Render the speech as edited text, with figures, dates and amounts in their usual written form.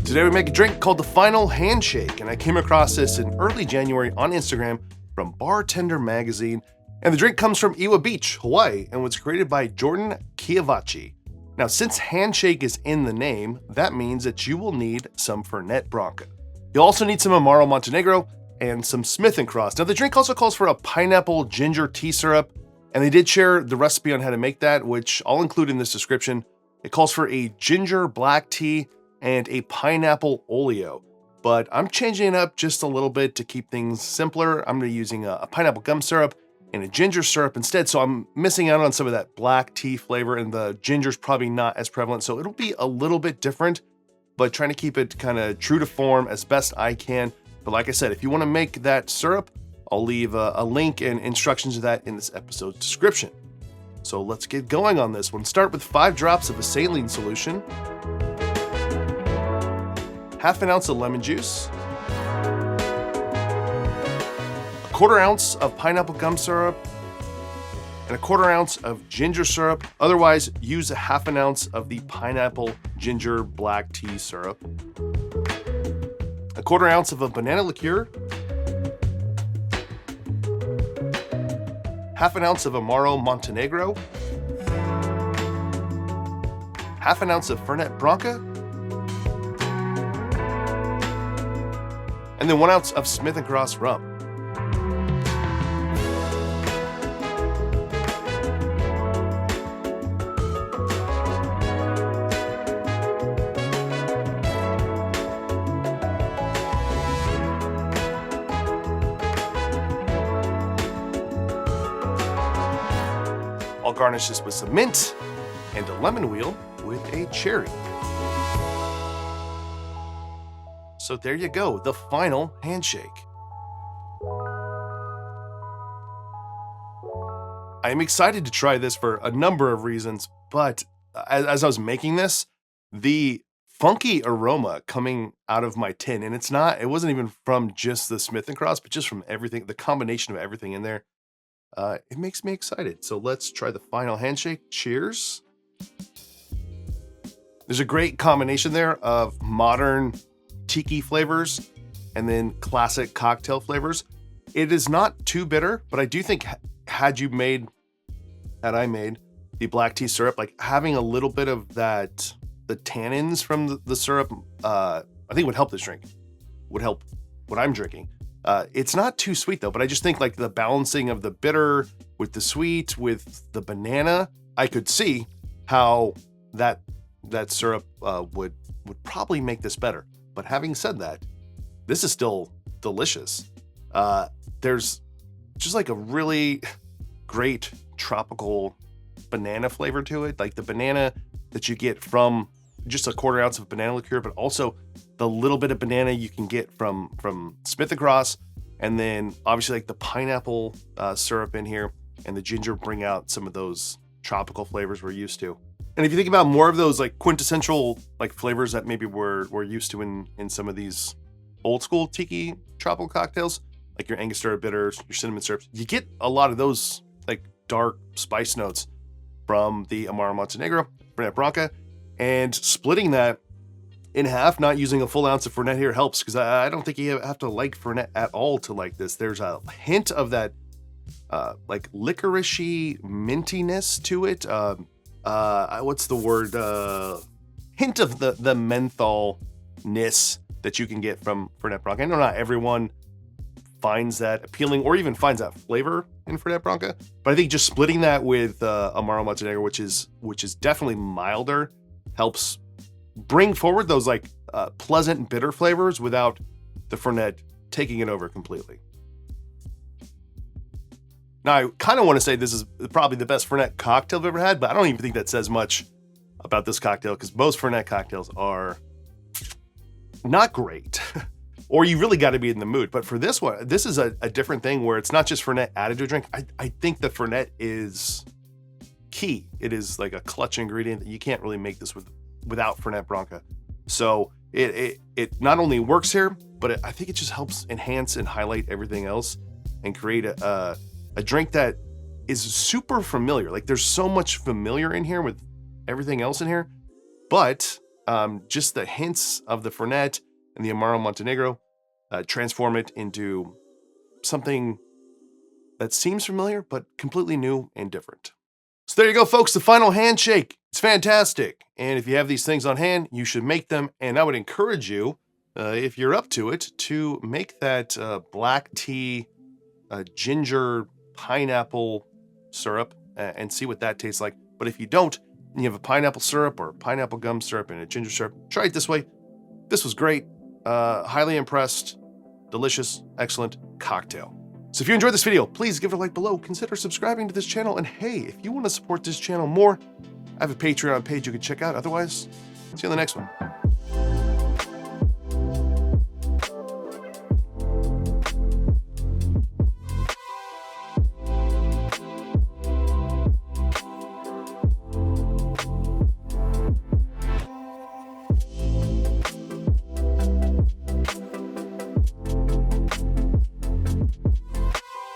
Today we make a drink called the Final Handshake, and I came across this in early January on Instagram from Bartender Magazine, and the drink comes from Iwa Beach, Hawaii, and was created by Jordan Kiavachi. Now, since Handshake is in the name, that means that you will need some Fernet Branca. You'll also need some Amaro Montenegro and some Smith & Cross. Now, the drink also calls for a pineapple ginger tea syrup, and they did share the recipe on how to make that, which I'll include in this description. It calls for a ginger black tea and a pineapple oleo, but I'm changing it up just a little bit to keep things simpler. I'm going to be using a pineapple gum syrup and a ginger syrup instead, so I'm missing out on some of that black tea flavor, and the ginger's probably not as prevalent, so it'll be a little bit different, but trying to keep it kind of true to form as best I can. But like I said, if you want to make that syrup, I'll leave a link and instructions of that in this episode's description. So let's get going on this one. Start with 5 drops of a saline solution, half an ounce of lemon juice, a 1/4 ounce of pineapple gum syrup, and a 1/4 ounce of ginger syrup. Otherwise, use a half an ounce of the pineapple ginger black tea syrup, a 1/4 ounce of a banana liqueur, half an ounce of Amaro Montenegro, half an ounce of Fernet Branca, and then 1 ounce of Smith & Cross rum. I'll garnish this with some mint and a lemon wheel with a cherry. So there you go, the Final Handshake. I am excited to try this for a number of reasons, but as I was making this, the funky aroma coming out of my tin, and it wasn't even from just the Smith & Cross, but just from everything, the combination of everything in there, it makes me excited. So let's try the Final Handshake. Cheers. There's a great combination there of modern tiki flavors and then classic cocktail flavors. It is not too bitter, but I do think had I made the black tea syrup, like having a little bit of that, the tannins from the syrup, I think would help this drink, would help what I'm drinking. It's not too sweet though, but I just think like the balancing of the bitter with the sweet with the banana, I could see how that syrup would probably make this better. But having said that, this is still delicious. There's just like a really great tropical banana flavor to it. Like the banana that you get from just a 1/4 ounce of banana liqueur, but also the little bit of banana you can get from Smith & Cross. And then obviously like the pineapple syrup in here and the ginger bring out some of those tropical flavors we're used to. And if you think about more of those like quintessential like flavors that maybe we're used to in some of these old school tiki tropical cocktails, like your Angostura bitters, your cinnamon syrups, you get a lot of those like dark spice notes from the Amaro Montenegro, Fernet Branca, and splitting that in half, not using a full ounce of Fernet here helps, because I don't think you have to like Fernet at all to like this. There's a hint of that like licoricey mintiness to it. What's the word? Hint of the mentholness that you can get from Fernet Branca. I know not everyone finds that appealing or even finds that flavor in Fernet Branca, but I think just splitting that with Amaro Montenegro, which is definitely milder, helps bring forward those like pleasant bitter flavors without the Fernet taking it over completely. Now, I kind of want to say this is probably the best Fernet cocktail I've ever had, but I don't even think that says much about this cocktail, because most Fernet cocktails are not great, or you really got to be in the mood. But for this one, this is a different thing where it's not just Fernet added to a drink. I think the Fernet is key. It is like a clutch ingredient that you can't really make this without Fernet Branca. So it not only works here, but I think it just helps enhance and highlight everything else and create a drink that is super familiar. Like there's so much familiar in here with everything else in here, but just the hints of the Fernet and the Amaro Montenegro transform it into something that seems familiar, but completely new and different. So there you go, folks, the Final Handshake. It's fantastic. And if you have these things on hand, you should make them. And I would encourage you, if you're up to it, to make that black tea ginger pineapple syrup and see what that tastes like. But if you don't, and you have a pineapple syrup or pineapple gum syrup and a ginger syrup, try it this way. This was great. Highly impressed. Delicious, excellent cocktail. So if you enjoyed this video, please give it a like below. Consider subscribing to this channel. And hey, if you want to support this channel more, I have a Patreon page you can check out. Otherwise, see you on the next one.